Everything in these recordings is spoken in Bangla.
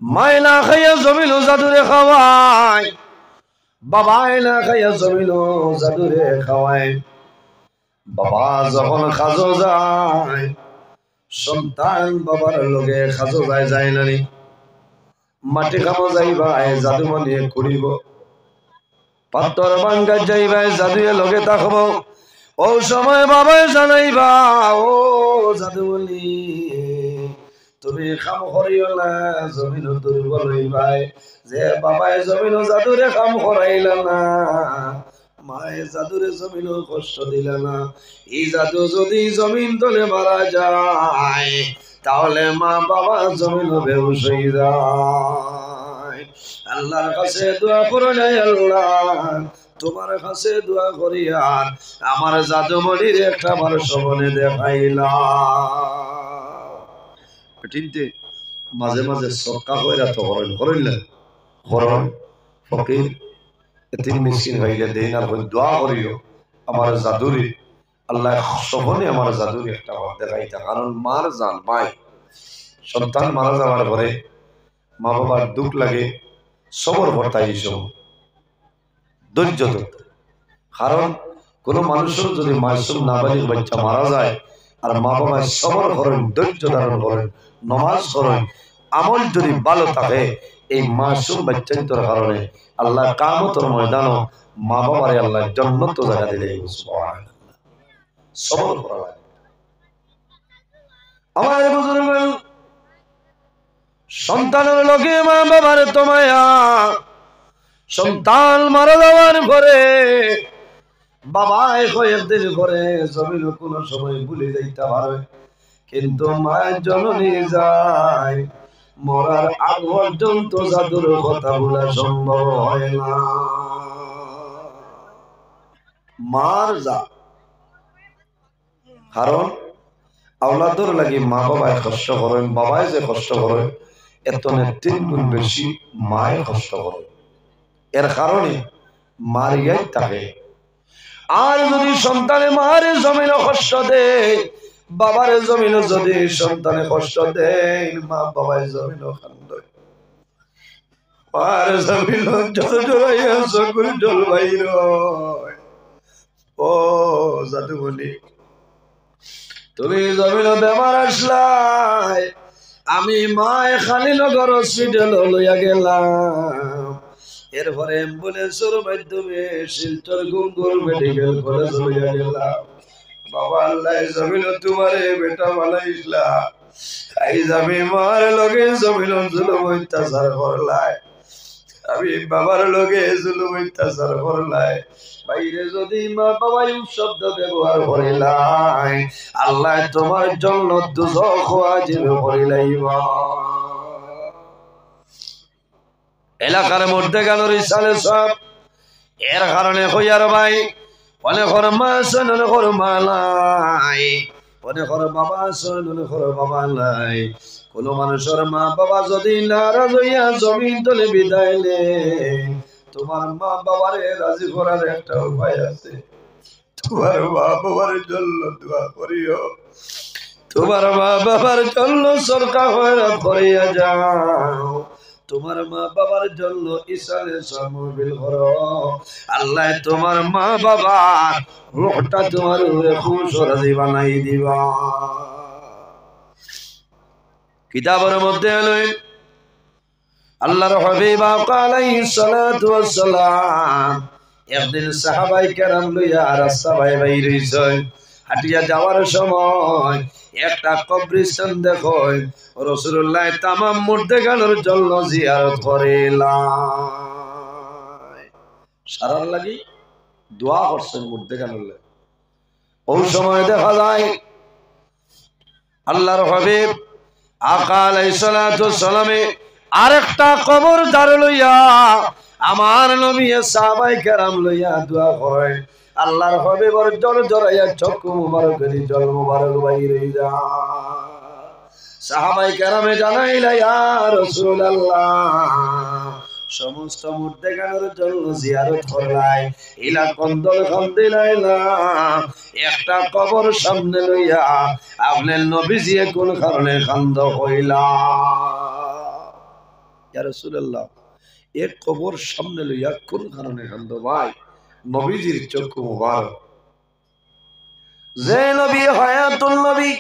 মায়না খাইয়া জমিল জাদুরে খাওয়ায়, বাবাই না খাইয়া জমিল জাদুরে খাওয়ায়। বাবা যখন খাজো যায়, সন্তান বাবার লগে খাজো যায়, যায় নানি মাটি খামো যাইবাই জাদু মনে করিব, পাত্তর ভাঙ্গা যাইবাই জাদুয়ে লগে থাকবো। ও সময় বাবাই জানাইবা, ও জাদু বলি তুমি খাম করিও না, জমিন দুর্বল হইবাই। যে বাবাই জমিন জাদুরে খাম করাইলা না, মায়ে জাদুরে জমিন কষ্ট দিলা না। এই জাদু যদি জমিন তলে মারা যায়, তাহলে মা বাবা জমিন বেহুশ হয়ে যায়। আল্লাহর কাছে দোয়া করে নাই, আল্লাহ তোমার কাছে দোয়া করি আর আমার জাদুমণির একটা বার স্বপ্নে দেখাইলা। চিনতে মাঝে মাঝে সরকার হইরা তো করেন করিলেন করন ফকির এতিম মিসকিন হইলে দেন আর দোয়া করিও আমার জাদুরি আল্লাহ স্বপ্নে আমার জাদুরি একটা বার দেখাইতা। কারণ মার জান মাই সন্তান মারা যাওয়ার পরে মা বাবার দুঃখ লাগে, সবর ভর্তাই এইসব ধৈর্য ধরতে। কারণ কোন মানুষের যদি মাসুম নাবালিগ বাচ্চা মারা যায় আর মা বাবা সবর করেন, ধৈর্য ধারণ করেন, নামাজ পড়েন, আমল যদি ভালো থাকে, এই মাসুম বাচ্চার কারণে আল্লাহ কিয়ামতের ময়দানে মা বাবারে আল্লাহ জান্নাত জায়গা দিলে। সুবহানাল্লাহ, সবর করা লাগে। আমার বুজুর্গ সন্তানের লগে মা বাবার তো মায়া, সন্তান মারা যাওয়ার পরে বাবাই কয়েকদিন পরে জমিন কোন সময় ভুলে যাইতে পারে, কিন্তু মায়ের জননী যায় মরার আগ পর্যন্ত জাদুর কথা বলা সম্ভব হয় না। মার যা কারণ আওলাদর লাগি মা বাবায় কষ্ট করেন, বাবায় যে কষ্ট করেন এত 3 গুণ বেশি মায় কষ্ট করেন। এর কারণে মারিয়াই থাকে। আর যদি সন্তানে মারে জমিন কষ্ট দেয়, বাবারে জমিন যদি সন্তানে কষ্ট দেয়, মা বাবায় জমিন কান্দে, আর জমিন জল জড়াইয়া চকুর জল বাইর। ও জাদু বলি তুমি জমিন বেমার আসলাই, আমি মায় খালিনগর হসপিটাল লইয়া গেলাম, এরপরে অ্যাম্বুলেন্সের মাধ্যমে শিলচর গুঙ্গুর মেডিকেল কলেজ লইয়া গেলাম। বাবা আল্লাহ জমিন তোমারে বেটা বানাইছিলা, আইজ আমি মার লগে জমিন জুলুম অত্যাচার করলাই, আমি বাবার লগে জুলুম অত্যাচার করলাই। বাইরে যদি মা বাবা শব্দ ব্যবহার করিলাই, আল্লাহ তোমার জন্য দুজখ ওয়াজিব করিলাইবা। এলাকার মধ্যে গেল রিসালে সব, এর কারণে হইয়ার ভাই অনেক মা আসেন, অনেক মা নাই, অনেক বাবা আসেন, অনেক বাবা নাই। কোন মানুষের মা বাবা যদি নারাজ হইয়া জমিন তলে বিদায় নেয়, তোমার মা বাবারে রাজি করার একটা উপায় আছে। তোমার মা বাবার জন্য দোয়া করিও, তোমার মা বাবার জন্য সরকার হয়রাত করিয়া যাও, তোমার মা বাবার জন্য ইসালে সামবিল করো। আল্লাহ তোমার মা বাবার রূহটা তোমার উপরে খুশ রাজি বানাই দিবা। কিতাবের মধ্যে এলেন আল্লাহর হাবিব আলাইহিস সালাতু ওয়াস সালাম একদিন সাহাবায়ে কেরাম লইয়া রাস্তা বাইর হইছে, হাঁটিয়া যাওয়ার সময় একটা কবরস্থান দেখো, রাসূলুল্লাহ তামাম মুর্দেগানের জন্য জিয়ারত করিলেন, সারার লাগি দোয়া করছেন মুর্দেগানের লাগি। ওই সময় দেখা যায় আল্লাহর হাবিব আকা আলাইহিস সালাতু ওয়াস সালামে আরেকটা কবর দাঁড় লইয়া আমার নবী সাহাবায়ে কেরাম লইয়া দোয়া করেন। আল্লাহর হাবিবের জল জড়াইয়া চক্ষু মুবারকের জল মুবারক বাইরে যায়। সাহাবায়ে কেরামে জানাইলা ইয়া রাসূলুল্লাহ, সমস্ত মুর্দেগানের জন্য জিয়ারত করলাই, ইলা কন্দল খান্দিলাইলা, একটা কবর সামনে লইয়া আপনার নবীজি কোন কারণে কান্দ হইলা? ইয়া রাসূলুল্লাহ এক কবর সামনে লইয়া কোন কারণে কান্দ ভাই নবীজির চক্ষু মুবারক যে নবী হায়াতুল নবী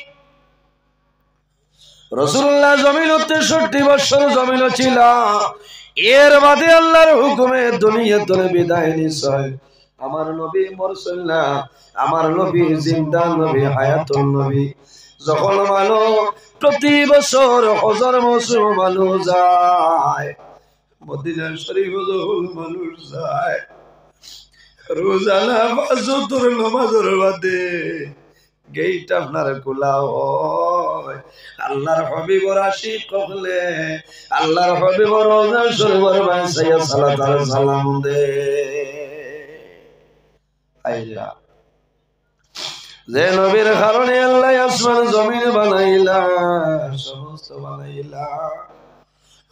রাসূলুল্লাহ জমিনতে 63 বছর জমিন ছিল এর বাদে আল্লাহর হুকুমে দুনিয়াতে বিদায় নিছে আমার নবী মরছেন না আমার নবী জিন্দা নবী হায়াতুল নবী যখন মানুষ প্রতি বছর হজের মৌসুম মানুষ যায় মদিনা শরীফ যখন মানুষ যায় রোজানা ফাজর নামাজের বাদে গেট আপনার খোলা হয় আল্লাহর হাবিবর আশিক হলে আল্লাহর হাবিবর রোজা শরীফের বাইসায়া সালাত আর সালাম দে আইলা যে নবীর কারণে আল্লাহ আসমান জমিন বানাইলা সমস্ত বানাইলা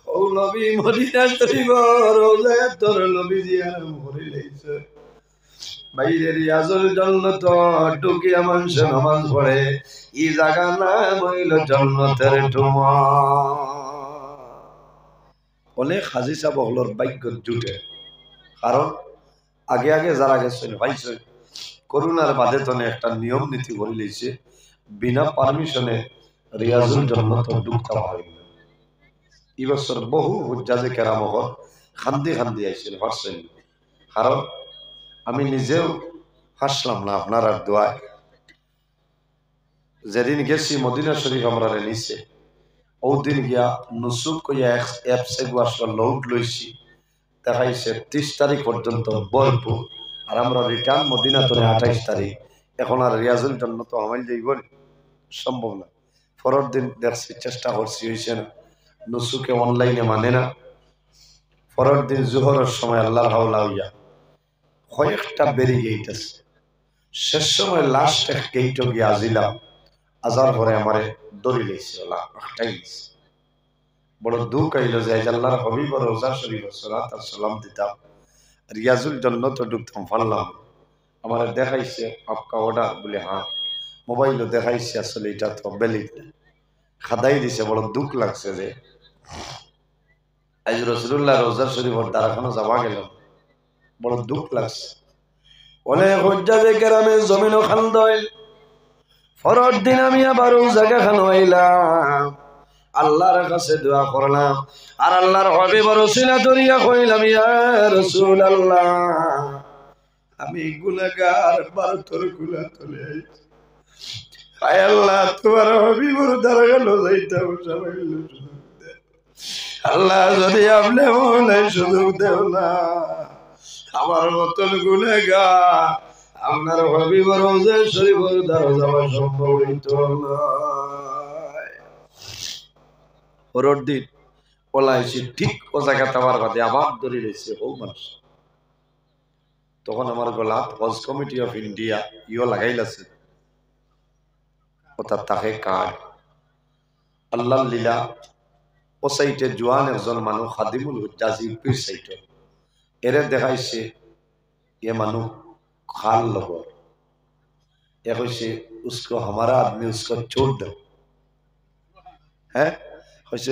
ও নবী মদিনা শরীফ রোজা তোর নবী জিয়ারত করে লইছে বাইরে রিয়াজুল জান্নাত ঢুকিয়া মানুষ নামাজ পড়ে ই জায়গা নাম হইল জান্নাতের ঠুমা অনেক হাজি সাহেব হলর ভাগ্য জুটে কারণ আগে আগে যারা গেছেন ভাইছে করোনার বাদে তনে একটা নিয়ম নীতি করে লইছে বিনা পারমিশনে রিয়াজুল জান্নাত ঢুকতে পারে এই বছর বহু হুজ্জাজে কেরাম খান্দি খান্দি আইছিল পারছেন কারণ আমি নিজেও হাসলাম না আপনার আর দোয়ায় যেদিন গেছি মদিনা শরীফ আমরা নিছে ও দিন গিয়া নুসুক কইয়া অ্যাপসে গুয়ার লোড লইছি দেখাইছে 30 তারিখ পর্যন্ত বলবো আর আমরা রিটার্ন মদিনা তোরে 28 তারিখ এখন আর রিয়াজুল জন্য তো আমায় যাইব সম্ভব না পরের দিন দেখছি চেষ্টা করছি হইছে না নুসুকে অনলাইনে মানে না পরের দিন জোহরের সময় আল্লাহর হাওলা হইয়া কয়েকটা বেরি গেট আছে শেষ সময় লাস্ট এক গেটও গিয়ে আজিলাম আজার পরে আমারে দড়ি লেগেছে একটাই বড় দুঃখ আইল যে আল্লাহর হাবিব রোজা শরীফ সালাত আর সালাম দিতাম রিয়াজুল জান্নাত ঢুকতাম পারলাম আমার দেখাইছে আপকা অর্ডার বলে হ্যাঁ মোবাইলও দেখাইছে আসলে এটা তো বেলিট খাদাই দিছে বড় দুঃখ লাগছে যে আজ রাসূলুল্লাহ রোজা শরীফের দ্বারাখানো যাওয়া গেল বড় দুঃখ লাগছে অনেক হুজ্জাজে কেরামে জমিন খান্দ হইল পরের দিন আমি আবার জায়গা খান হইলাম আল্লাহর কাছে দোয়া করলাম আর আল্লাহর হাবিবের ওসিলা দরিয়া কইলাম ইয়া রাসূলুল্লাহ আমি গুনাহগার বারতর গুনাহ তলে আয় আল্লাহ তোমার হাবিবের দরগায় যাইতাম সবাই আল্লাহ যদি আপনি মনে সুযোগ দেও না আমার মতন গুনাহগার আপনার হাবিবের রওজা শরীফের দ্বারা যাওয়া সম্ভব হইতো না পরের দিন ওলাইছি ঠিক ও জায়গাতে আমার বাদে আবার ধরে রয়েছে ও মানুষ তখন আমার গলা হজ কমিটি অফ ইন্ডিয়া ইও লাগাইলাছে ওটা তাকে কার্ড আল্লাহ লীলা ও সাইটে জোয়ান একজন মানুষ খাদিমুল হুজ্জাজি পীর সাইটে এরে দেখাইছে ये मानो खाल लगो या कुछ उसको हमारा आदमी उसको छोड़ दो है कुछ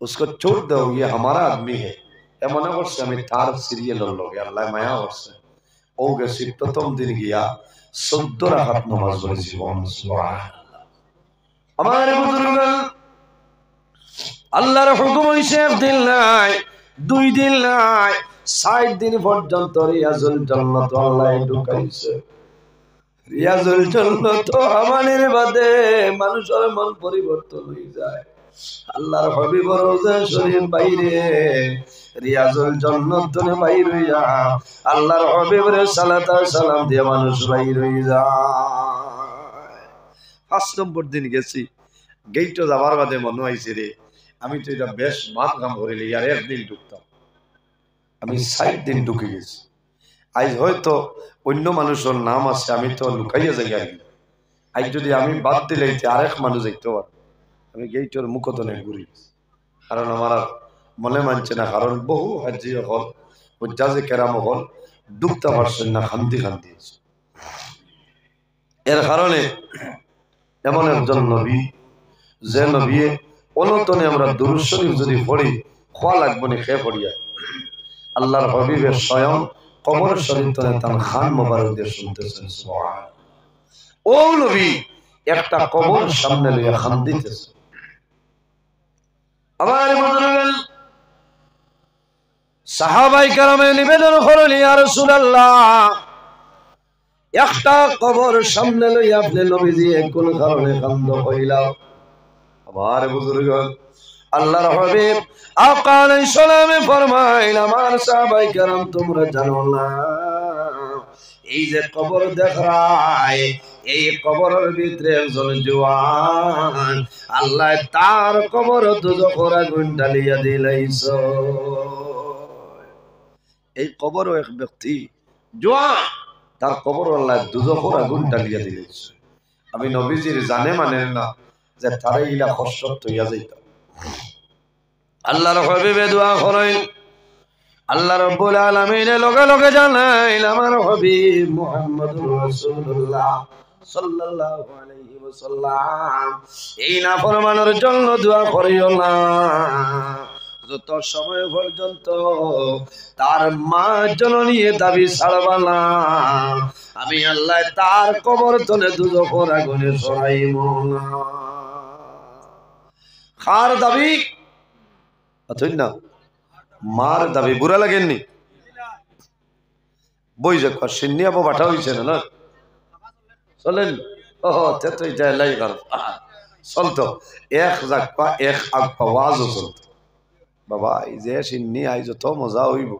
उसको छोड़ दो ये हमारा आदमी है ये मना वर्ष हमें तार सीरियल लोग अल्लाह माया वर्ष ओ गसी प्रथम दिन गया 17 रात नमाज पढ़ी सुभान अल्लाह हमारे बुजुर्ग আল্লাহর হুকুম হইছে একদিন নাই দুই দিন নাই 60 দিন পর্যন্ত রিয়াজুল জান্নাত আল্লাহ ঢুকাইছে রিয়াজুল জান্নাত আমানের বাদে মানুষের মন পরিবর্তন হয়ে যায় আল্লাহর হাবিব রওজা শরীফ বাইরে রিয়াজুল জান্নাত বাইরে হইয়া আল্লাহর হাবিবের সালাত আর সালাম দিয়ে মানুষ বাইরে হয়ে যায় 5 নম্বর দিন গেছি গেটে যাবার বাদে মনে হইছে রে আমি তো এটা বেশ মাত কাম করিলি আর একদিন ঢুকতাম আমি 60 দিন ঢুকে গেছি আজ হয়তো অন্য মানুষের নাম আছে আমি তো লুকাইয়া যাই আর আজ যদি আমি বাদ দিলে আরেক মানুষ যাইতে পার আমি গেটের মুখতনে ঘুরি কারণ আমার মনে মানছে না কারণ বহু হাজি হল হুজ্জাজে কেরাম হল ঢুকতে পারছেন না খান্দি খান্দি এর কারণে এমন একজন নবী যে নবী অনতনে আমরা দুরূদ শরীফ যদি পড়ি খোয়া লাগবো নি খেয়ে পড়িয়া আল্লাহর হাবিবের স্বয়ং কবর শরীফ তলে তার খান মোবারক দিয়ে শুনতেছেন সুবহান। ও নবী একটা কবর সামনে লইয়া খান দিতেছে। আমার বুজুর্গগণ সাহাবাই কেরামে নিবেদন করলেন, ইয়া রাসূলুল্লাহ একটা কবর সামনে লইয়া আপনি নবীজি কোন কারণে কান্দ হইলাও? আমার বুজুর্গগণ আল্লাহর হাবিব আকা আলাইহিস সালামে ফরমাইলেন, আমার সাহাবাই কেরাম তোমরা জানো না এই যে কবর দেখায় এই কবরের ভিতরে একজন জওয়ান আল্লাহ তার কবর দুজখের আগুন ঢালিয়া দিলাইছ। এই কবরও এক ব্যক্তি জওয়ান তার কবর আল্লাহ দুজখের আগুন ঢালিয়া দিলাইছ। আমি নবীজির জানে মানে না যে তারে ইলা কষ্ট হইয়া যাইত। আল্লাহর হাবিবে দোয়া করেন, আল্লাহ রাব্বুল আলামিনের লগে লগে জানাইল আমার হাবিব মুহাম্মদুর রাসূলুল্লাহ সাল্লাল্লাহু আলাইহি ওয়াসাল্লাম এই নাফরমানের জন্য দোয়া করিও না যত সময় পর্যন্ত তার মা জননী দাবি ছাড়বা না আমি আল্লাহ তার কবর তলে দুজখের আগুনে ছড়াইব না। কার দাবি? আছেন না মার দাবি। বুড়া লাগেননি বই যে সিন্নি আবু বাঠা হয়েছে না চলেন ও তো লাই চলতো এক জাগপা এক আগপা ওয়াজও চলতো। বাবা এই যে সিন্নি আই যত মজা হইব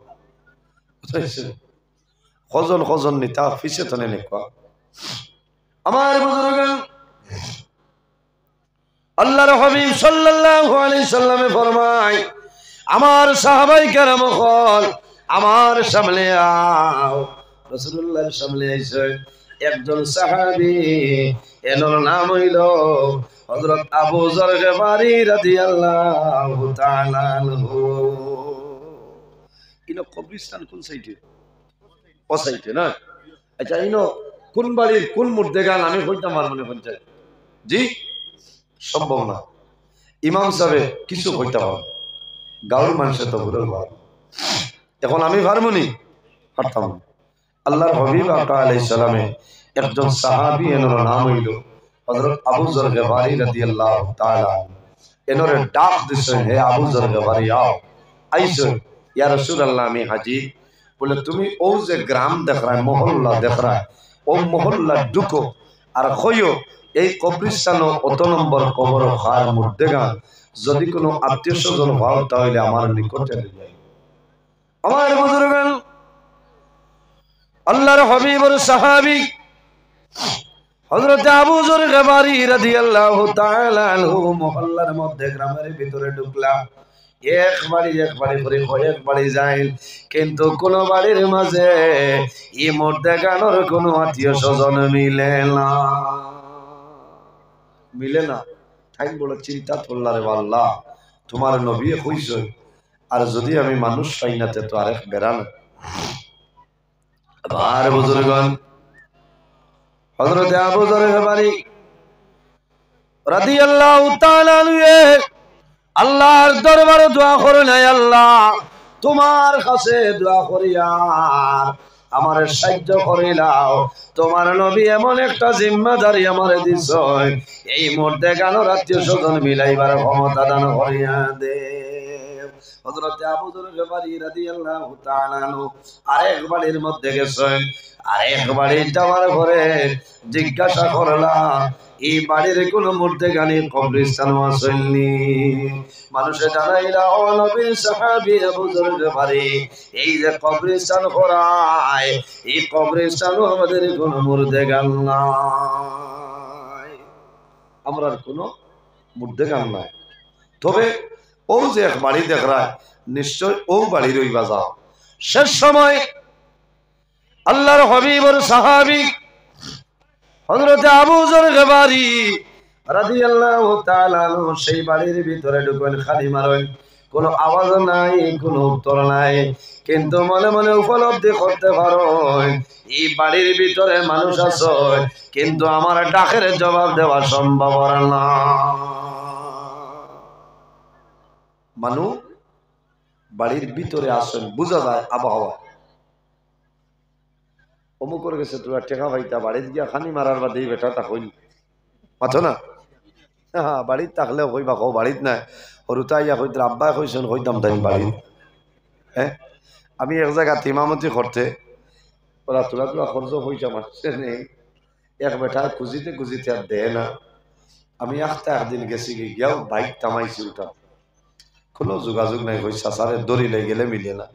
কজন কজন নিতা পিছে তো নেকুৱা। আমার বুজুর্গগণ আল্লাহর হাবিব সাল্লাল্লাহু আলাইহি সাল্লামে ফরমায় আমার সাহাবাই কেরাম হল আমার সামনে আও। রাসূলুল্লাহর সামনে আইছে একজন সাহাবী, এর নাম হইল হযরত আবু যর গফারি রাদিয়াল্লাহু তাআলা আনহু। ইনো কবরস্থান কোন সাইডে? ও সাইডে না? আচ্ছা ইনো কোন বাড়ির কোন মুর্দেগান আমি কইতাম আর মনে পঞ্চায়েত জি সম্ভব না। ইমাম সাহেব কিছু কইতে পারে গাঁর মানুষের তো ভুল ভালো। এখন আমি পারবনি পারতাম না। আল্লাহর হাবিব আকা আলাইহিস সালামে একজন সাহাবী এর নাম হইল হযরত আবু যর গফারি রাদিয়াল্লাহু তাআলা। এনরে ডাক দিছেন, হে আবু যর গফারি আও আইছো। ইয়া রাসূলুল্লাহ আমি হাজি। বলে তুমি ও যে গ্রাম দেখরায় মহল্লা দেখরায় ও মহল্লা ঢুকো আর কইও এই কবরস্থান অত নম্বর কবর খার মুর্দেগান যদি কোনো আত্মীয় স্বজন হও তাহলে আমার নিকটে যাই। আমার বুজুর্গগণ আল্লাহর হাবিবের সাহাবী হযরত আবু যর গফারি রাদিয়াল্লাহু তাআলা আনহু মহল্লার মধ্যে গ্রামের ভিতরে ঢুকলা। এক বাড়ি করে কয়েক বাড়ি যায় কিন্তু কোন বাড়ির মাঝে এই মুর্দেগানের কোন আত্মীয় স্বজন মিলে না। মিলে না তাই বড় চিন্তা করলা রে আল্লাহ তোমার নবী কইছে আর যদি আমি মানুষ পাই না তো আরেক বেরান। আবার বুজুর্গগণ হযরত আবু যর গফারি রাদিয়াল্লাহু তাআলা আনহু আল্লাহর দরবারে দোয়া করেন, হে আল্লাহ তোমার কাছে দোয়া করি আর আমারে সাহায্য করে দাও। তোমার নবী এমন একটা জিম্মাদারি আমারে দিছো এই মুর্দেগানের আত্মীয় স্বজন মিলাইবার ক্ষমতা দান করিয়া দে। হযরত আবু যর গফারি রাদিয়াল্লাহু তাআলা আনহু আরেক বাড়ির মধ্যে গেছেন। আরেক বাড়ি যাওয়ার পরে জিজ্ঞাসা করলাম এই বাড়ির কোন মুর্দেগানি কবরস্থান আসেননি? মানুষে জানাইলা ও নবীর সাহাবী আবু যর গফারি এই যে কবরস্থান করায় এই কবরস্থানও আমাদের কোন মুর্দেগান নাই। আমরা কোনো মুর্দেগান নাই। তবে ও যে এক বাড়ি দেখরা নিশ্চয় ও বাড়ির ওই বাজার। শেষ সময় আল্লাহর হাবিবের সাহাবী হযরত আবু যর গফারি রাদিয়াল্লাহু তাআলা আনহু সেই বাড়ির ভিতরে ঢুকেন। খালি মারেন, কোনো আওয়াজ নাই, কোনো উত্তর নাই, কিন্তু মনে মনে উপলব্ধি করতে পারো এই বাড়ির ভিতরে মানুষ আছে কিন্তু আমার ডাকের জবাব দেওয়া সম্ভব না। মানুষ বাড়ির ভিতরে আসেন, বোঝা যায় আবহাওয়া অমুক করে গেছে, তোরা টেকা ভাইটা বাড়িতে গিয়া খানি মারার বাদে বেটা তা হইল পাচ্ছ না। হ্যাঁ, বাড়িতে থাকলেও কইবা কো বাড়িত নাই, সরুতা ইয়া কইতে আব্বাই কইছেন কইতাম তাই বাড়িত। হ্যাঁ, আমি এক জায়গা ইমামতি করতে ওরা তোলা তোলা খরচ হয়েছে মাসে নেই, এক বেটা খুঁজিতে খুঁজিতে আর দেয় না। আমি একটা একদিন গেছি গিয়াও বাইক থামাইছি, ওটা কোনো যোগাযোগ নাই, ওই সাসারে দড়িলে গেলে মিলে না।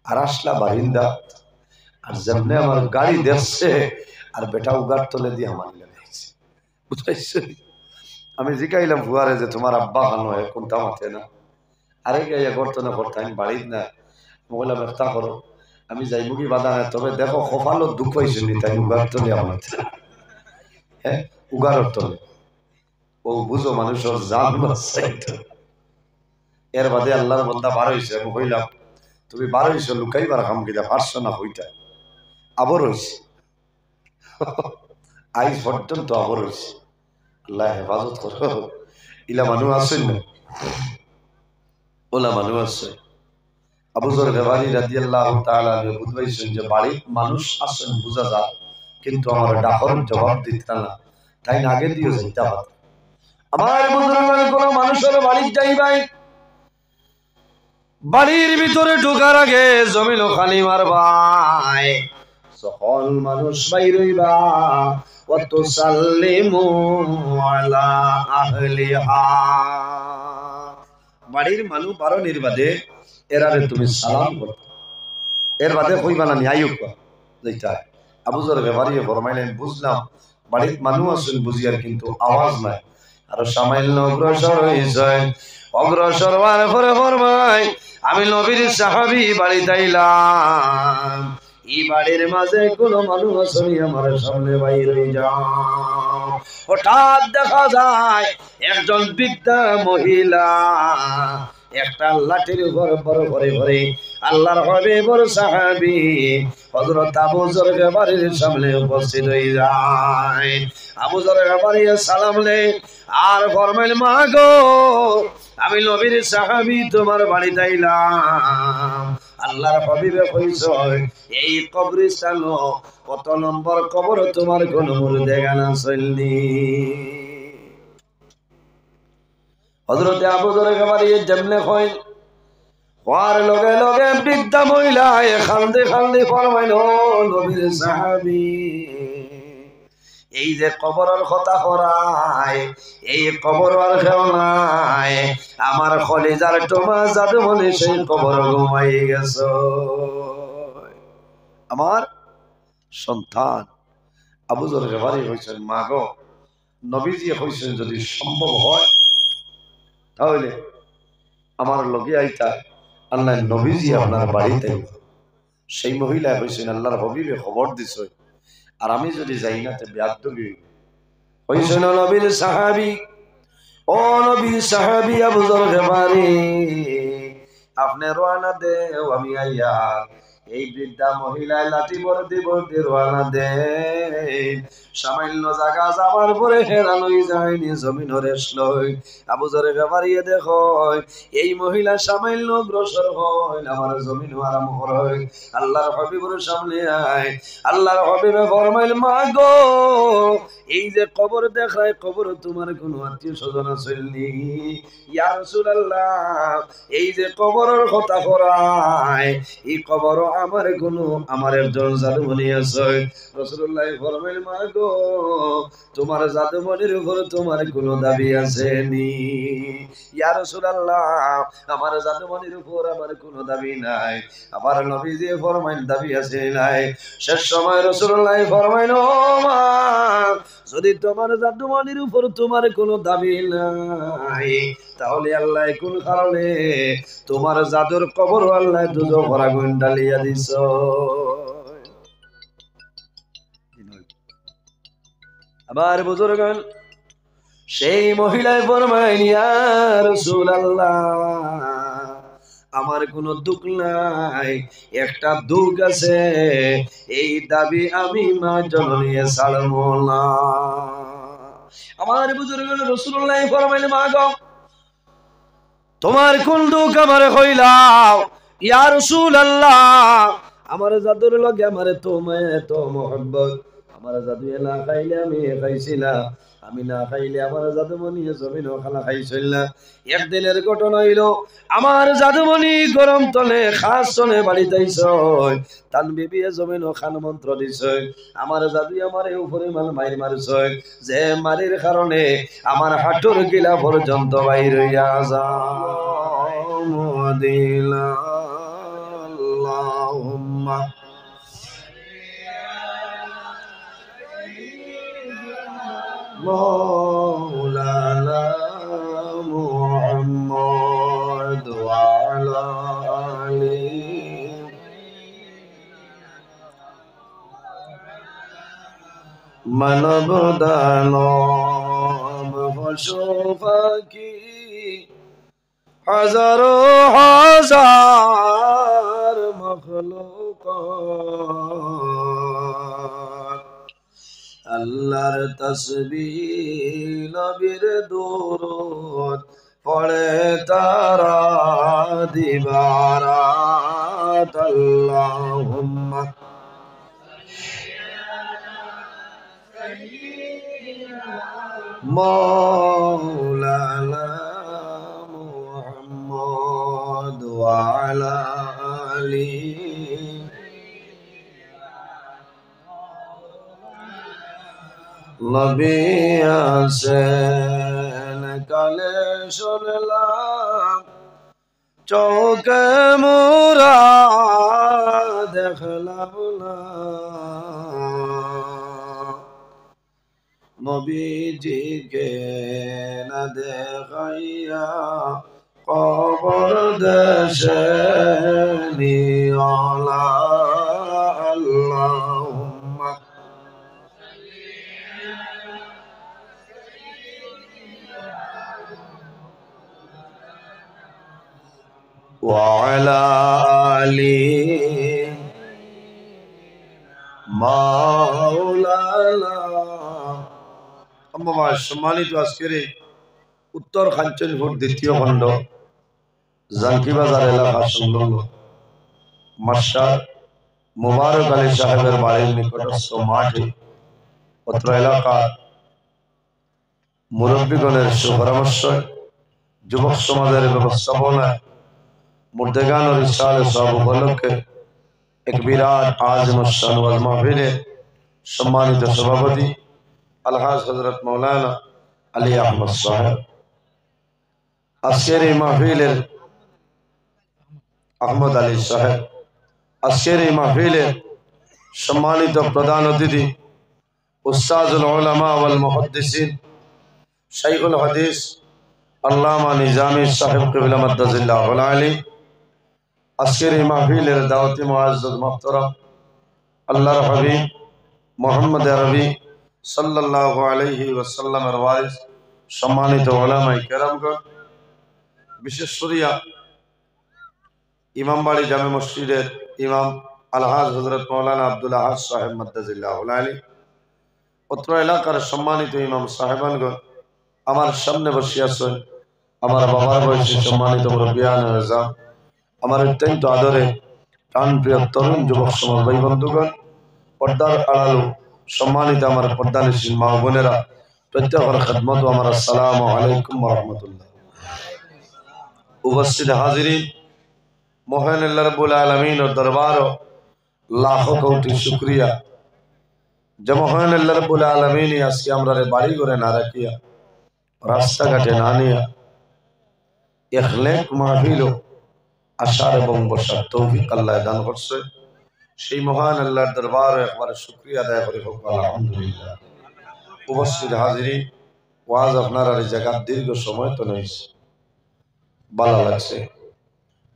আর আসলা বারিন্দা, আর যেমনে আমার গাড়ি দেখছে আর বেটা উগার তলে দিয়ে আমার লাগাইছে, বুঝাইছে। আমি জিগাইলাম ফুয়ারে যে তোমার আব্বা খানো হয় কোনটা মাথে না, আরে গাইয়া করতো না করতে আমি বাড়ির না। বললাম একটা করো, আমি যাইব কি বাধা নাই, তবে দেখো কপালও দুঃখ হয়েছে নি তাই উগার তলে আমার। হ্যাঁ, উগার তলে ও বুঝো মানুষের জান বাঁচাই। এর বাদে আল্লাহর বন্দা বার হয়েছে, আমি কইলাম তুমি বার হয়েছো লুকাইবার কাম কিনা পারছো না হইতা, আবর হয়েছে আইজ পর্যন্ত আবর হয়েছে। আল্লাহ হেফাজত করো। ইলা মানুষ আছেন না, ওলা মানুষ আছে। আবু যর গফারি রাদিয়াল্লাহু তাআলা বুঝাইছেন যে বাড়ির মানুষ আছেন বুঝা যায়, কিন্তু আমার ডাকর জবাব দিতে না, তাই না আগে দিয়ে যাইতে হবে। আমার বুজুর্গের কোন মানুষের বাড়ি যাইবাই, বাড়ির ভিতরে ঢোকার আগে জমিন খালি মারবাই, সকল মানুষ বাইর হইবা, ওয়াত সাল্লিমু আলা আহলিহা। বাড়ির মানুষ বারো নির্বাদে এরারে তুমি সালাম করো, এর বাদে কইবা না আইয়ুব যেটা আবু যর গফারি ফরমাইলেন, বুঝলাম বাড়ির মানুষ আছেন বুঝিয়ার কিন্তু আওয়াজ নাই। আর সামান্য অগ্রসর হইছে, অগ্রসর হওয়ার পরে ফরমাই আমি নবীর সাহাবী বাড়িতে আইলাম, এই বাড়ির মাঝে কোনো মানুষ আসেনি, আমার সামনে বাইর হয়ে যাও। হঠাৎ দেখা যায় একজন বৃদ্ধা মহিলা একটা লাঠির উপর বড় করে ভরে আল্লাহর হাবিবের সাহাবী হযরত আবু যর গফারির সামনে উপস্থিত হয়ে যায়। আবু যর গফারি সালাম লে আর ফরমাইল, মা গো আমি নবীর সাহাবী তোমার বাড়িতে আইলাম, আল্লাহর হাবিবে কইছে এই কবরস্থান কত নম্বর কবর তোমার কোন মুর্দে গানা চলনি। হযরত আবু যর গফারি যেমনে কই হওয়ার লগে লগে বৃদ্ধা মহিলা খান্দে খান্দে ফরমাইল, নবীর সাহাবী এই যে কবরের কথা করায়, এই কবর আর কেউ নাই, আমার কলিজার টোমা জাদু মনে সেই কবর ঘুমাই গেছ। আমার সন্তান আবু যর গফারি কইছেন, মা গো নবীজি কইছেন যদি সম্ভব হয় তাহলে আমার লগে আইতা, আল্লাহ নবীজি আপনার বাড়িতে। সেই মহিলা কইছেন, আল্লাহর হাবিবে খবর দিছে আর আমি যদি যাই না তে বেয়াদবি কইছেন। নবীর সাহাবী, ও নবীর সাহাবী আবু যর গফারি আপনি রওনা দেও, আমি আইয়া। এই বৃদ্ধা মহিলা লাঠি বর্দি বর্দি রওনা দে, সামান্য জায়গা যাওয়ার পরে হেরানোই যায়নি জমিন হরেস লই। আবু যর গফারি দেখো এই মহিলা সামান্য অগ্রসর হয়, আমার জমিন আরাম হয়। আল্লাহর হাবিবের সামনে আয়, আল্লাহর হাবিবে ফরমাইল, মা গো এই যে কবর দেখায় কবর তোমার কোন আত্মীয় স্বজন আসেননি, ইয়া রাসূলুল্লাহ এই যে কবরের কথা করায় এই কবর আমার কোন আমার একজন জাদুমণি আছে। রাসূলুল্লাহ ফরমাইল, মা গো তোমার জাদুমণির উপর তোমার কোন দাবি আছে নি? ইয়া রাসূলুল্লাহ আমার জাদুমণির উপর আমার কোন দাবি নাই। আমার নবীজি ফরমাইল, দাবি আছে নাই? শেষ সময় রাসূলুল্লাহ ফরমাইল, ও মা যদি তোমার জাদুমণির উপর তোমার কোনো দাবি নাই তাহলে আল্লাহ কোন কারণে তোমার জাদুর কবর আল্লাহ দুজখের আগুন ঢালিয়া দিছ। আবার বুজুর্গগণ সেই মহিলায় ফরমাইল, ইয়া রাসূলুল্লাহ আমার কোনো দুঃখ নাই, একটা দুঃখ আছে, এই দাবি আমি মা জননী ছাড়ব না। আমার বুজুর্গ রাসূলুল্লাহ ফরমাইলেন, মা গো তোমার কোন দুঃখ আমারে কইলাও ইয়া রাসূলুল্লাহ আমার জাদুর লগে আমারে তো মোহাব্বত আমার জাদু এলা খাইলে আমি খাইছিলাম আমি না খাইলে আমার জাদুমণি জমিন খালা খাইছিল না একদিনের ঘটনা হইল আমার জাদুমণি গরম তলে খাস চলে বাড়িতে আইছয় তান বিবি জমিন খান মন্ত্র দিছে আমার জাদু আমার উপরে মাইর মারছে যে মারির কারণে আমার হাঁটুর গিলা পর্যন্ত বাইর হইয়া যায় মদিনা আল্লাহুম্মা مولانا محمد وعلى آله من بدنام فشوفكي হাজারো হাজার মখলুকাত আল্লাহর তাসবিহ নবীর দুরূদ পড়ে তারা দিবারাত আল্লাহুম্মা মাওলানা মুহাম্মদ ওয়া আলা আলিহি নবী আসেন কালে শুনলাম চোখে মোরা দেখলাম না নবীজিকে না দেখাইয়া কবর দেশে নিয়লা আল্লাহুম্মা وعلى آله مولانا আম্মা সম্মানিত আজকের উত্তর কাঞ্চনপুর দ্বিতীয় খণ্ড জানকি বাজার এলাকার সংলগ্ন মাস্টার মুবারক আলী সাহেবের বাড়ির নিকটস্থ মাঠে অত্র এলাকার মুরব্বীগণের সুপরামর্শ যুবক সমাজের ব্যবস্থাপনায় মুর্দেগান ও রিসালে সব উপলক্ষে এক বিরাট আজম শান ওয়াজ মাহফিলে সম্মানিত সভাপতি আলহাজ হযরত মাওলানা আলী আহমদ সাহেব আজকের এই মাহফিলের আহমদ আলী সাহেব আজকের এই মাহফিলের সম্মানিত প্রধান অতিথি উস্তাদুল উলামা ওয়াল মুহাদ্দিসিন শাইখুল হাদিস আল্লামা নিজামী সাহেব কিবলা মাদ্দাজিল্লাহুল আলী আজকের এই মাহফিলের দাওয়াতি মুআজ্জাজ মুহতারাম আল্লাহর হাবিব মুহাম্মদ আরবি সাল্লাল্লাহু আলাইহি ওয়াসাল্লামের ওয়ারিস সম্মানিত উলামায়ে কেরামগণ বিশেষ করিয়া ইমামবাড়ি জামে মসজিদের ইমাম আলহাজ হযরত মাওলানা আব্দুল আহাদ সাহেব মাদ্দাজিল্লাহুল আলী অত্র এলাকার সম্মানিত ইমাম সাহেবানগণ আমার সামনে বসে আছেন আমার বাবার বয়সী সম্মানিত মুরব্বিয়ান আযম আমার অত্যন্ত আদরে প্রাণপ্রিয় তরুণ যুবক সমাজ ভাই বন্ধুগণ পর্দার আড়াল সম্মানিত আমার পর্দানিশীন মা বোনেরা প্রত্যেকের খিদমত ও আমার আসসালামু আলাইকুম ওয়া রাহমাতুল্লাহ উপস্থিত হাজিরিন মহান আল্লাহ রাব্বুল আলামিনের দরবার লাখো কোটি শুকরিয়া যে মহান আল্লাহ রাব্বুল আলামিন আজকে আমরা বাড়ি ঘরে না রাখিয়া রাস্তাঘাটে না নিয়া ইখলাক মাহফিল আশার এবং বসার তৌফিক আল্লাহ দান করছে সেই মহান আল্লাহর দরবারে একবার শুকরিয়া আদায় করি হোক আলহামদুলিল্লাহ উপস্থিত হাজিরিন ওয়াজ আপনার এই জায়গা দীর্ঘ সময় তো নেই ভালো লাগছে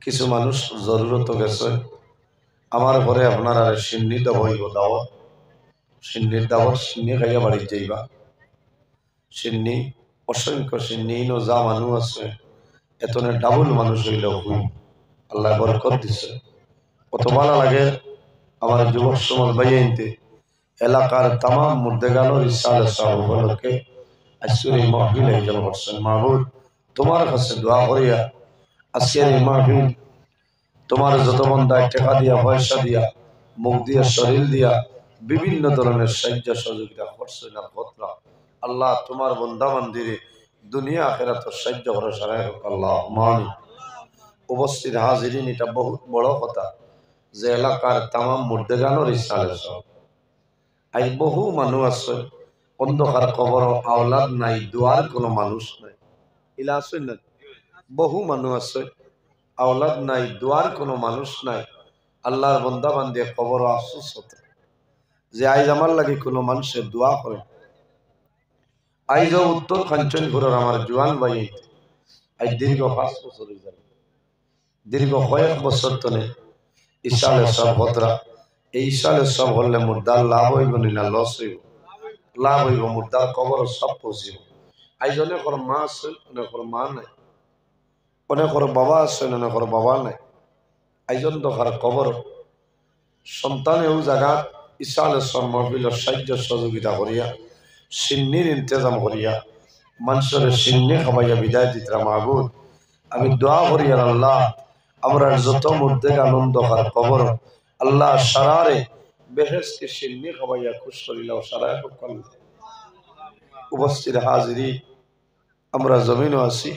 কিছু মানুষ জরুরত গেছে আমার পরে আপনার আর সিন্নি দেব হইব দাওয়াত সিন্নির দাওয়াত সিন্নি খাইয়া বাড়ি যাইবা সিন্নি অসংখ্য সিন্নি যা মানুষ আছে এতনে ডাবল মানুষ হইল হই আল্লাহ বরকত দিছে কত ভালো লাগে আমার যুবক সমাজ ভাইয়াইতে এলাকার তাম মুর্দেগান রিসালে সাহেব উপলক্ষে আজকের এই মাহফিল আয়োজন করছেন মাহবুব তোমার কাছে দোয়া করিয়া আজকের এই মাহফিল তোমার যত বান্দা টাকা দিয়া পয়সা দিয়া মুখ দিয়া শরীর দিয়া বিভিন্ন ধরনের সাহায্য সহযোগিতা করছে না ঘটনা আল্লাহ তোমার বান্দা বান্দিরে দুনিয়া আখিরাত সাহায্য করে সারাই হোক আল্লাহ আমিন। উপস্থিত হাজিরিন, এটা বহুত বড় কথা যে এলাকার তাম মুর্দেগানোর ইসালে সব আই বহু মানুষ আছে অন্ধকার কবর আওলাদ নাই দুয়ার কোনো মানুষ নাই ইলা আছে না বহু মানুষ আছে আওলাদ নাই দুয়ার কোনো মানুষ নাই আল্লাহর বান্দা বান্দে কবর আফসোস হতে যে আইজ আমার লাগে কোনো মানুষের দোয়া করে আইজ উত্তর কাঞ্চনপুরের আমার জোয়ান ভাই আজ দীর্ঘ 5 বছর হয়ে যাবে দীর্ঘ কয়েক বছর তনে ইসালে সব ভদ্রা এই ইসালে সব হলে মুর্দার লাভ হইব না লস হইব লাভ হইব মুর্দার কবর সব পৌঁছিব আইজ অনেকর মা আছে অনেকর মা নাই অনেকর বাবা আছে অনেকর বাবা নাই আইজন দোকার কবর সন্তানেও জায়গা ইসালে সব মহবিলের সাহায্য সহযোগিতা করিয়া সিন্নির ইন্তজাম করিয়া মানুষের সিন্নি খাবাইয়া বিদায় দিতরা মাহবুদ আমি দোয়া করি আল্লাহ আমরা যত মুর্দে আনন্দ কর কবর আল্লাহ সারারে বেহেশতে সিন্নি খাবাইয়া খুশ করিলাও সারায় করল। উপস্থিত হাজিরি, আমরা জমিনও আছি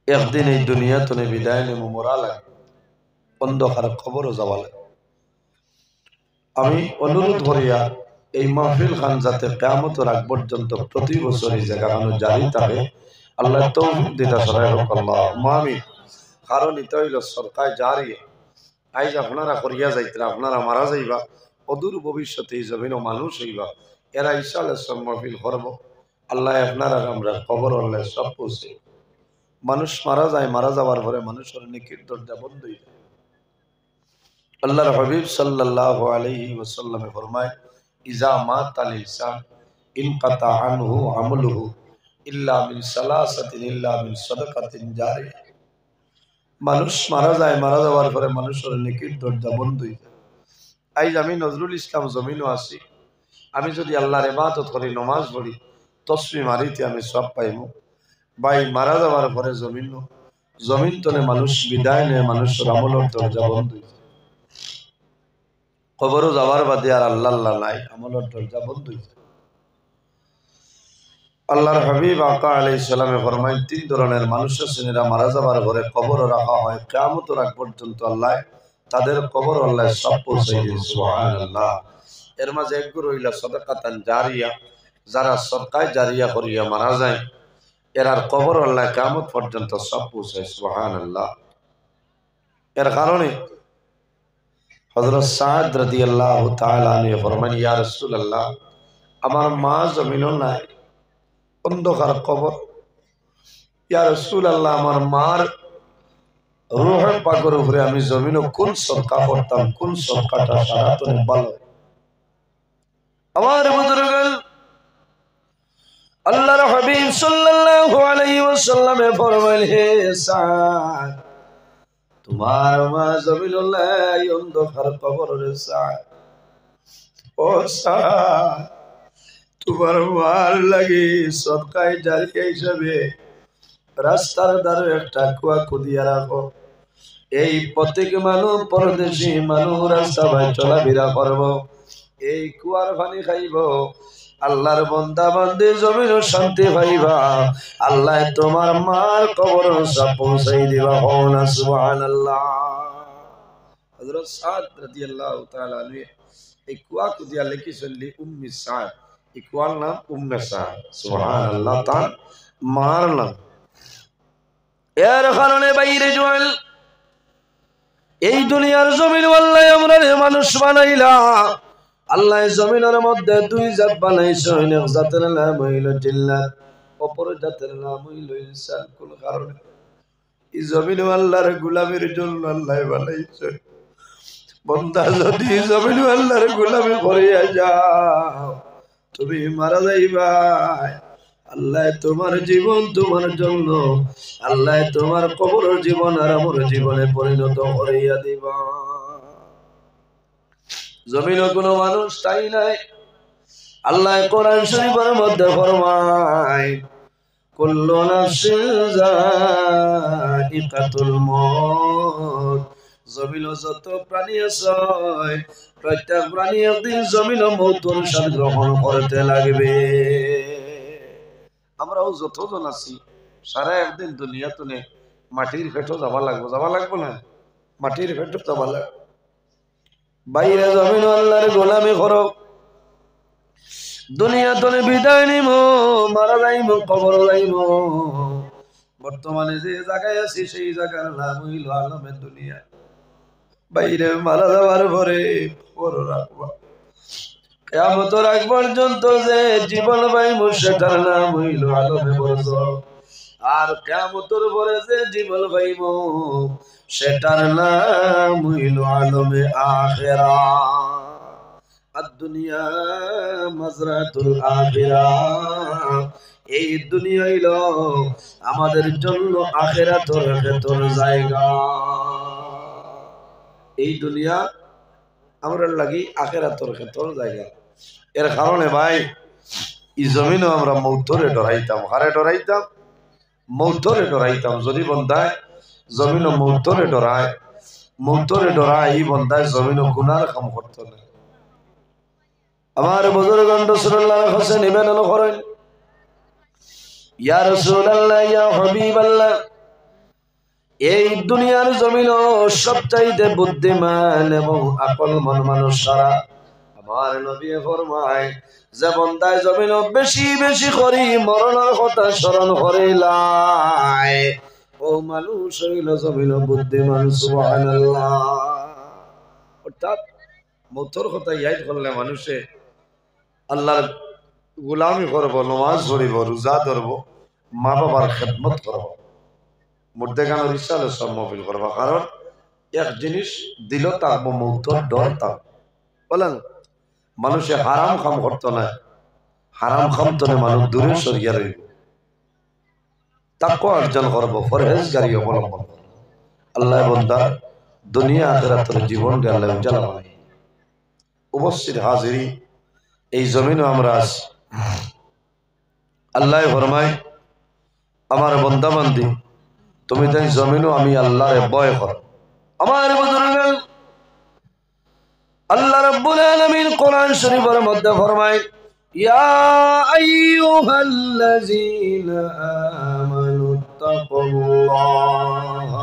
একদিন এই দুনিয়া তনে বিদায় নেব মরা লাগে অন্ধকার খবরও যাওয়া লাগে। আমি অনুরোধ করিয়া এই মাহফিল খান যাতে কিয়ামতের আগ পর্যন্ত প্রতি বছর এই জায়গাখানো জারি থাকে আল্লাহ তৌফিক দিতা সরাই হোক আল্লাহ আমিন। কারণ এটা হইল সরকার জারি আইজ আপনারা করিয়া যাইতরা আপনারা মারা যাইবা অদূর ভবিষ্যতে এই জমিনও মানুষ হইবা এরা ইনশাআল্লাহ সব মাহফিল করব আল্লাহ আপনারা আমরা কবর আল্লাহ সব পৌঁছে মানুষ মারা যায় মারা যাওয়ার পরে মানুষের নেকির দরজা বন্ধ হয়ে যায়। আল্লাহর হাবিব সাল্লাল্লাহু আলাইহি ওয়াসাল্লাম ফরমায় ইজা মাতাল ইনসান ইনকাতা আনহু আমলুহু ইল্লা মিন সালাসাতিন ইল্লা মিন সাদাকাতিন জারিয়া। মানুষ মারা যায় মারা যাওয়ার পরে মানুষের নেকির দরজা বন্ধ হয়ে যায়। আইজ আমি নজরুল ইসলাম জমিনও আছি আমি যদি আল্লাহর ইবাদত করি নমাজ পড়ি তসবিহ মারিতে আমি সব পাইব ভাই মারা যাওয়ার পরে জমিন তনে মানুষ বিদায় নেয় মানুষের আমলের দরজা বন্ধ হয়ে যায়। কবরও যাওয়ার বাদে আর আল্লাহ আল্লাহ নাই আমলের দরজা বন্ধ হয়ে যায়। আল্লাহর হাবিব আকা আলাইহিস সালামে ফরমায় 3 ধরনের মানুষ আছেন এরা মারা যাবার পরে কবর রাখা হয় কিয়ামতের আগ পর্যন্ত আল্লাহ তাদের কবর আল্লাহ সব পৌঁছাই দেন সুবহানাল্লাহ। এর মাঝে এক গুরু হইলা সাদাকাতান জারিয়া যারা সদকা জারিয়া করিয়া মারা যায় এরার কবর আল্লাহ কিয়ামত পর্যন্ত সব পৌঁছায় সুবহানাল্লাহ। এর কারণে হযরত সাদ রাদিয়াল্লাহু তাআলা আনহু ফরমান ইয়া রাসূলুল্লাহ আমার মা জমিনও নাই অন্ধকার কবর ইয়া রাসূলুল্লাহ আমার মার রূহের পাকের উপরে আমি জমিনও কোন সদকা করতাম কোন সদকাটা সারাতনে ভালো। আমার বুজুর্গগণ আল্লাহর হাবিব সাল্লাল্লাহু আলাইহি ওয়াসাল্লাম ফরমাইল হে সাদ তোমার মা জমিনও নাই অন্ধকার কবর রে সাদ ও সাদ তোমার মার লাগি সদকায়ে জারিয়া হিসাবে রাস্তার ধারে একটা কুয়া খুদিয়া রাখো এই প্রত্যেক মানুষ পরদেশী মানুষ রাস্তা ভাই চলাফেরা করব এই কুয়ার পানি খাইব আল্লাহর বান্দা বান্দে জমিন শান্তি পাইবা আল্লাহ তোমার মার কবর সব পৌঁছাই দিবা না সুবহানাল্লাহ। হযরত সাদ রাদিয়াল্লাহু তাআলা আনহু এই কুয়া খুদিয়া লিখিছেন লি উম্মি সাদ এই কুয়ার নাম উম্মে সাদ সুবহানাল্লাহ তার মার নাম। এর কারণে বাইরে জোয়াল এই দুনিয়ার জমিন আল্লাহ আমরা মানুষ বানাইলা আল্লাহ জমিনের মধ্যে 2 জাত বানাইছে এক জাতের নাম হইল জিন্নাত অপর জাতের নাম হইল ইনসান। কোন কারণে এই জমিন আল্লাহর গোলামের জন্য আল্লাহ বানাইছে। বান্দা যদি জমিন আল্লাহর গোলামি করিয়া যাও তুমি মারা যাইবা আল্লাহ তোমার জীবন তোমার জন্য আল্লাহ তোমার কবর জীবন আর আমার জীবনে পরিণত করিয়া দিবা। জমিনে কোনো মানুষ তাই নাই। আল্লাহ কোরআন শরীফের মধ্যে ফরমায় কুল্লু নাফসিন যায়িকাতুল মউত। জমিন যত প্রাণী আছে প্রত্যেক প্রাণী একদিন জমিন মৌতের স্বাদ গ্রহণ করতে লাগবে। আমরাও যতজন আছি সারা একদিন দুনিয়াতে মাটির পেটও যাবা লাগবো না? মাটির পেটও যাবা লাগবে। বাইরে জমিন আল্লাহর গোলামি করো, দুনিয়াতে বিদায় নিব, মারা যাইব, কবর যাইব। বর্তমানে যে জায়গায় আছি সেই জায়গার নাম হইল আলমের দুনিয়া। বাইরে মারা যাওয়ার পরে খবর রাখবা, কিয়ামতের আগ পর্যন্ত যে জীবন পাইব সেটার নাম হইল আলমে বরজখ। আর কিয়ামতের পরে যে জীবন পাইব সেটার নাম হইল আলমে আখিরাত। আদ-দুনিয়া মাজরাতুল আখিরাত। এই দুনিয়া হইল আমাদের জন্য আখিরাতের ভেতর জায়গা। এই দুনিয়া আমরা লাগি আখিরাতের ভেতর জায়গা। এর কারণে ভাই এই জমিনও আমরা মৌতরে ডরাইতাম। হারে ডরাইতাম? মৌতরে ডরাইতাম। যদি বন্ধায় জমিনও মৌতরে ডরায়, এই বন্ধায় জমিনও গুনার কাম করতো না। আমার বুজুর্গগণ রাসূলুল্লাহ হোসেন নিবেদন করেন, ইয়া রাসূলুল্লাহ, ইয়া হাবিবাল্লাহ, এই দুনিয়ার জমিন সবচাইতে বুদ্ধিমান এবং আকলমন মানুষ সারা। আমার নবী ফরমায় যে বন্দায় জমিন বেশি বেশি করি মরণের কথা স্মরণ করিলাই, ও মানুষ হইল জমিন বুদ্ধিমান। সুবহানাল্লাহ। অর্থাৎ মৌতের কথা ইয়াদ করলে মানুষে আল্লাহর গোলামি করব, নামাজ পড়িব, রোজা ধরব, মা বাবার খেদমত করব, মুর্দেগানোর ইসালে সব মফিল করব। কারণ এক জিনিস দিল থাকবো মৌতের ডর থাকবো। বলেন মানুষে হারাম কাম করতো না, হারাম কাম তো মানুষ দূরে সরিয়ে রইব, তাকওয়া অর্জন করব, পরহেজগারি অবলম্বন করব। আল্লাহ বান্দা দুনিয়া আখিরাতের জীবন কে আল্লাহ উজালা বানাই। উপস্থিত হাজিরি, এই জমিনও আমরা আছি। আল্লাহ ফরমায়, আমার বান্দা বান্দি তুমি তাই জমিনও আমি আল্লাহরে ভয় করো। আমার বুজুর্গগণ, আল্লাহ রাব্বুল আলামিন কোরআন শরীফের মধ্যে ফরমায়, ইয়া আইয়ুহাল্লাযীনা আমানু তাকুল্লাহা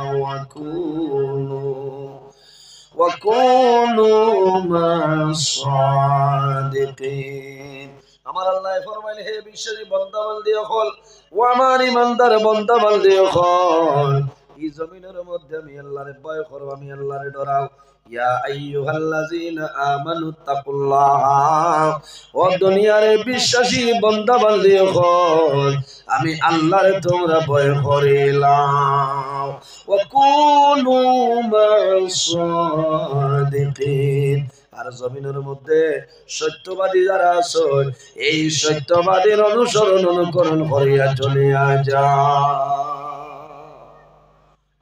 ওয়া কুনু মা'আস সাদিকিন। আমার আল্লাহ ফরমাইলে, হে বিশ্বাসী বান্দা বান্দি হল, ও আমার ইমানদার বান্দা বান্দি হল, এই জমিনের মধ্যে আমি আল্লাহরে ভয় করো, আমি আল্লাহরে ডরাও। ইয়া আইয়ুহাল্লাযীনা আমানু তাকুল্লাহ, ও দুনিয়ার বিশ্বাসী বান্দা বান্দি হল, আমি আল্লাহরে তোমরা ভয় করিলাম। ওয়া কুনু মা'আস সাদিকিন, আর জমিনের মধ্যে সত্যবাদী যারা আছে এই সত্যবাদীর অনুসরণ অনুকরণ করিয়া চলিয়া যা।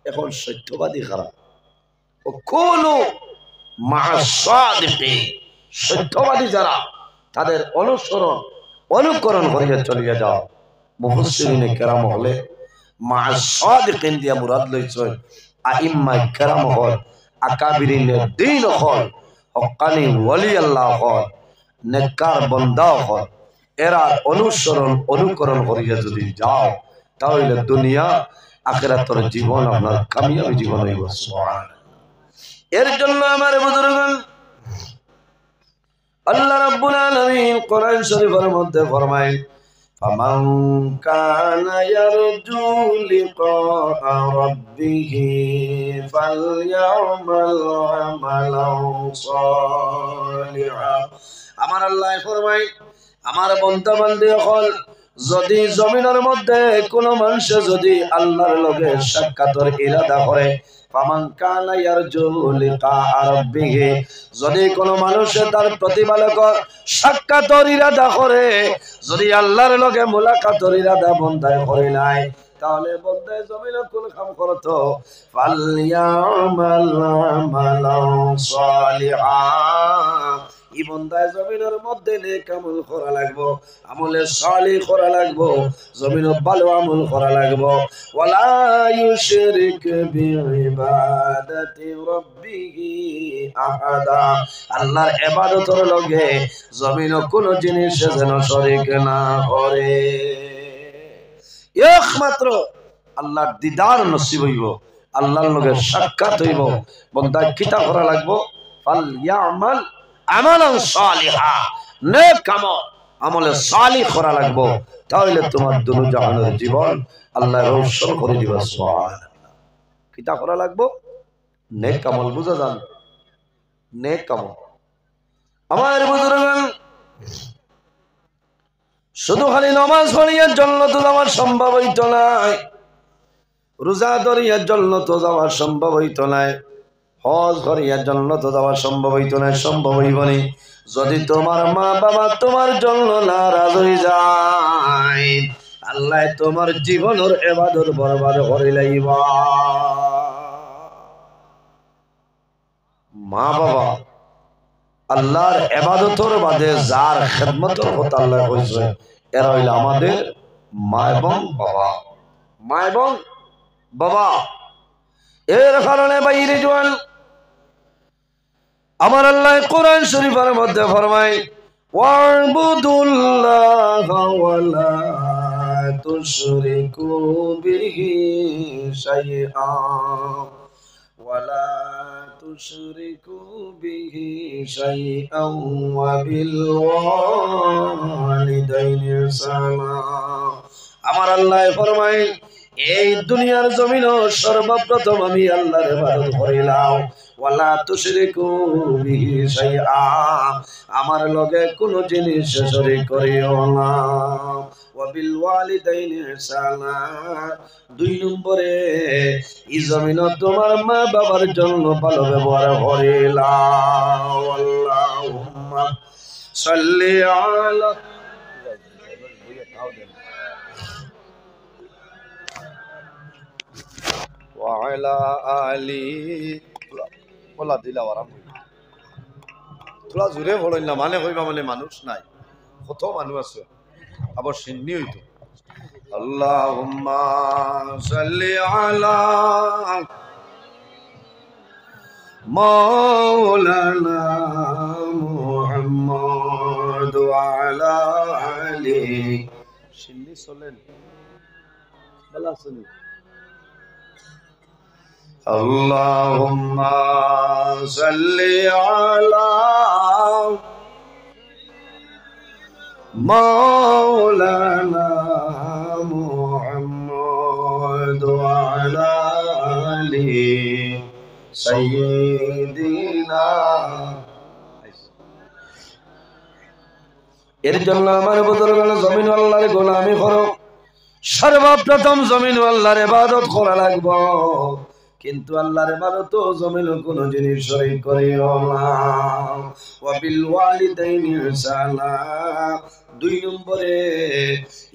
এখন সত্যবাদী খারাপ, ও কুনু মা'আস সাদিকিন, সত্যবাদী যারা তাদের অনুসরণ অনুকরণ করিয়া চলিয়া যাও। মুফাসসিরিনে কেরাম হলে মা'আস সাদিকিন দিয়া মুরাদ লইছেন আইম্মা কেরাম হল, আকাবিরিনে দ্বীন হল, হক্কানি ওয়ালি আল্লাহ হল, নেককার বান্দা হল। এরা অনুসরণ অনুকরণ করিয়া যদি যাও তাহলে দুনিয়া আখিরাতের জীবন আপনার কামিয়াবি জীবন হইব। সুবহানাল্লাহ। এর জন্য আমার বুজুর্গগণ, আল্লাহ রাব্বুল আলামিন কোরআন শরীফের মধ্যে ফরমায়, ফামান কানা ইয়ারজু লিকা রাব্বিহি ফালইয়ামাল আমালান সালিহা। আমার আল্লাহ ফরমায়, আমার বান্দা বান্দি হল, যদি জমিনের মধ্যে কোন মানুষ যদি আল্লাহর লগে সাক্ষাতের ইরাদা করে, ফামান কানা ইয়ারজু লিকা রাব্বিহি, যদি কোন মানুষ তার প্রতিপালকের সাক্ষাতের ইরাদা করে, যদি আল্লাহর লগে মুলাকাতের ইরাদা বন্দায় করে নাই, তাহলে বন্দায় জমিনে কোন কাম করতো, ফালইয়ামাল আমালান সালিহা, ইমানদার জমিনের মধ্যে নেক আমল করা লাগবো, আমলে সালিহ করা লাগবো, জমিনে ভালো আমল করা লাগবো। ওয়ালা ইউশরিক বিইবাদাতি রাব্বিহি আহাদা, আল্লাহর ইবাদতের লগে জমিনে কোন জিনিস যেন শরীক না করে। একমাত্র আল্লাহর দিদার নসিব হইব, আল্লাহর লগে সাক্ষাৎ হইব। বান্দা কিতা করা লাগবো? ফালইয়ামাল আমালান সালিহা, নেক আমল, আমলে সালিহ করা লাগবো। তাহলে তোমার দুনিয়া জাহানের জীবন আল্লাহ রওশন করে দিবা। সুবহানাল্লাহ। কিতা করা লাগবো? নেক আমল। বুঝা যান? নেক আমল। আমার বুজুর্গগণ, শুধু খালি নামাজ পড়িয়া জান্নাতে যাওয়া সম্ভব হইত না, রোজা ধরিয়া জান্নাতে যাওয়া সম্ভব হইত না, হজ করিয়া জান্নাতে যাওয়া সম্ভব হইত না। সম্ভব হইব না যদি তোমার মা বাবা তোমার জন্য নারাজ হয়ে যায়, আল্লাহ তোমার জীবনের ইবাদত বরবাদ করে লাইবা। মা বাবা আল্লাহর ইবাদতের বাদে যার খিদমতের কথা আল্লাহ কইছে, এরা হইল আমাদের মা এবং বাবা। মা এবং বাবা। এর কারণে বাইরে জোয়ান আমার আল্লাহ কোরআন শরীফের মধ্যে ফরমায়, ওয়া'বুদুল্লাহা ওয়া লা তুশরিকু বিহি শাইআ ওয়া লা তুশরিকু বিহি শাইআ ওয়া বিল ওয়ালিদাইনি ইহসানা। আমার আল্লাহ ফরমায়, এই দুনিয়ার জমিন সর্বপ্রথম আমি আল্লাহর ইবাদত করিলাম, ওয়ালা তুশরিকু বিহি শাইআ, আমার লগে কোন জিনিস শরীক করিও না, ওয়া বিল ওয়ালিদাইনি ইহসানা, দুই নম্বরে এই জমিন তোমার মা বাবার জন্য ভালো ব্যবহার করিলাম। আল্লাহুম্মা সাল্লি আলা ওয়ালা আলি। বলা দিলা আরাম তোলা জোরে বলেন না, মানে কইবা মানে মানুষ নাই, কত মানুষ আছে আবার সিন্নি হইতো। আল্লাহুম্মা সাল্লি আলা মাওলানা মুহাম্মদ ওয়া আলা আলি। সিন্নি চলেন বলা শুনি। আল্লাহুম্মা সাল্লি আলা মাওলানা মুহাম্মদ ওয়া আলা আলি সাইয়্যিদিনা। এর জন্য আমার বুজুর্গগণ জমিন আল্লাহর গোলামি করো, সর্বপ্রথম জমিন আল্লাহর ইবাদত করা লাগবে। কিন্তু আল্লাহর ইবাদত জমিন কোন জিনিস শরীক করিও না। ওয়া বিল ওয়ালিদাইনি ইহসানা, দুই নম্বরে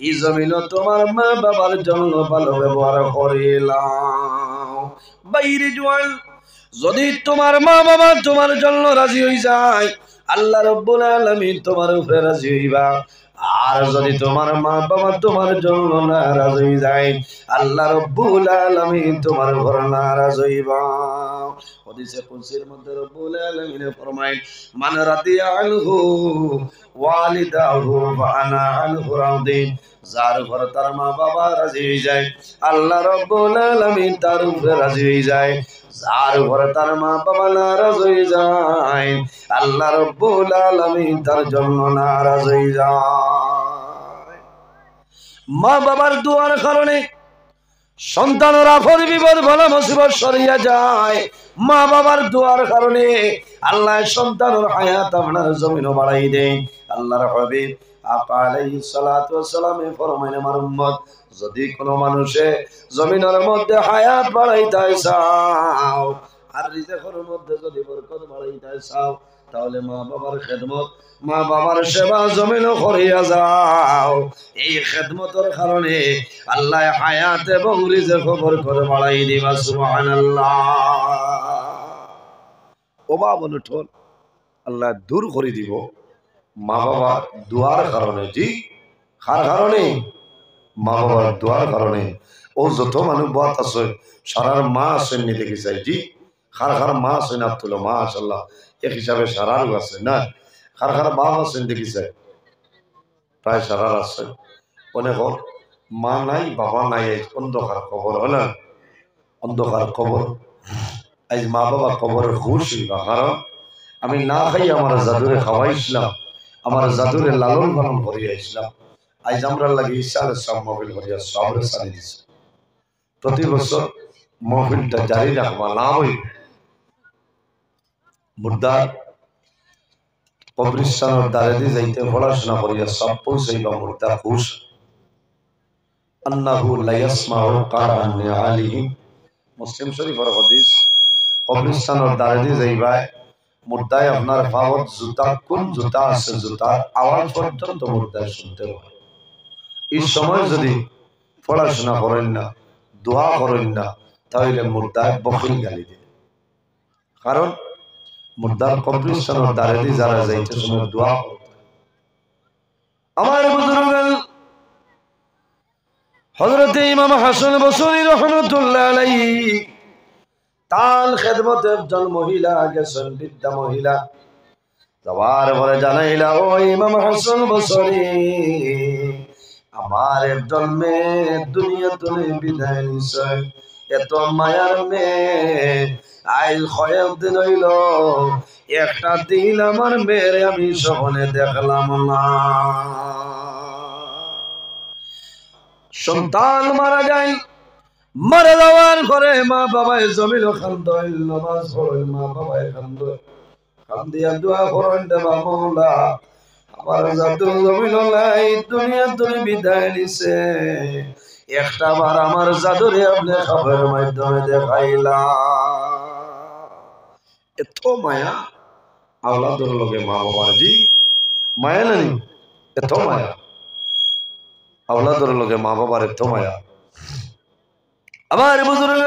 এই জমিন তোমার মা বাবার জন্য ভালো ব্যবহার করিলাম। বাইরে জোয়ান, যদি তোমার মা বাবা তোমার জন্য রাজি হয়ে যায়, আল্লাহ রাব্বুল আলামিন তোমার উপরে রাজি হইবা। আর যদি তোমার মা বাবা তোমার জন্য নারাজ হয়ে যায়, আল্লাহ রাব্বুল আলামিন তোমার উপর নারাজ হইবা। হাদিসে কুদসির মধ্যে রাব্বুল আলামিন ফরমায়, মান রাদিয়া আনহু ওয়ালিদাহু ওয়া আনা আনহু রাদি, যার উপর তার মা বাবা রাজি হয়ে যায়, আল্লাহ রাব্বুল আলামিন তার উপরে রাজি হয়ে যায়। যার উপর তার মা বাবা নারাজ হয়ে যায়, আল্লাহ রাব্বুল আলামিন তার জন্য নারাজ হয়ে যায়। মা বাবার দুয়ার কারণে সন্তানরা আফদ বিপদ ভালো মুসিবত সরিয়া যায়। মা বাবার দুয়ার কারণে আল্লাহ সন্তানের হায়াত আপনার জমিনও বাড়াই দেয়। আল্লাহর হাবিব আলাইহিস সালাতু ওয়াস সালাম ফরমায়, আমার উম্মত যদি কোনো মানুষে জমিনের মধ্যে হায়াত বাড়াইতে চাও আর রিজিকের মধ্যে যদি বরকত বাড়াইতে চাও, তাহলে মা বাবার খেদমত, মা বাবার সেবা জমিনও করিয়া যাও। এই খেদমতের কারণে আল্লাহ হায়াত এবং রিজিক বরকত বাড়াই দিবা। সুবহানাল্লাহ। ও বাবা ঠোল আল্লাহ দূর করে দিব মা বাবা দোয়ার কারণে। জি, কার কারণে? মা বাবার দোয়ার কারণে। ও যত মানুষ বাত আছে সারার মা আছেন নি দেখি চাই। জি, কার কার মা আছেন আব্দুল মাশাআল্লাহ, এক হিসাবে সারারও আছে না? কার কার বাপ আছেন দেখি চাই? প্রায় সারার আছে। অনেক মা নাই বাবা নাই, অন্ধকার কবর হলেন, অন্ধকার কবর। আজ মা বাবা কবরের খুশি, কারণ আমি না খাই আমার জাদুরে খাওয়াইছিলাম, আমার জাদুরে লালন পালন করিয়াছিলাম। আজ আমরা লাগি ইসাল সব মহফিল করিয়া সবরে সারি দিছি। প্রতি বছর মহফিলটা জারি রাখবা না হই মুর্দার কবরিস্তানের দ্বারে দিয়ে যাইতে পড়াশোনা করিয়া সব পৌঁছাইবা মুর্দা খুশ। আন্নাহু লা ইয়াসমাউ কারান আলিহিম, মুসলিম শরীফের হাদিস। কবরিস্তানের দ্বারে দিয়ে যাইবা মুর্দায় আপনার পাওয়ার জুতা, কোন জুতা আছে জুতার আওয়াজ পর্যন্ত মুর্দায় শুনতে হয়। এই সময় যদি পড়াশোনা করেন না, দোয়া করেন না, তাহলে মুর্দায় বখিল গালি দেবে। কারণ মুর্দার কবরিস্তানের দ্বারে দিয়ে যারা যাইতে সময় দোয়া করতে। আমার বুজুর্গ হযরত ইমাম হাসান বসরি রাহমাতুল্লাহ আলাইহি তার খেদমতে একজন মহিলা গেছেন, বৃদ্ধা মহিলা। যাওয়ার পরে জানাইলা, ও ইমাম হাসান বসরি, আমার একজন মেয়ে দুনিয়া তুলে বিদায় নিছে। এত মায়ার মেয়ে, আইল কয়েকদিন হইল, একটা দিন আমার মেয়েরে আমি সহনে দেখলাম না। সন্তান মারা যায়, মারা যাওয়ার পরে মা বাবায় জমিল খান্দইল, নামাজ পড়ল, মা বাবায় খান্দইল, খান্দিয়া দোয়া করেন, দেবা মওলা আমার জাদু জমিল লাই দুনিয়া তুলে বিদায় নিছে, একটা বার আমার জাদুরে আপনি খবরের মাধ্যমে দেখাইলা। এত মায়া আওলাদের লগে মা বাবার। জি, মায়া নানি, এত মায়া আওলাদের লগে মা বাবার, এত মায়া। আমার বুজুর্গ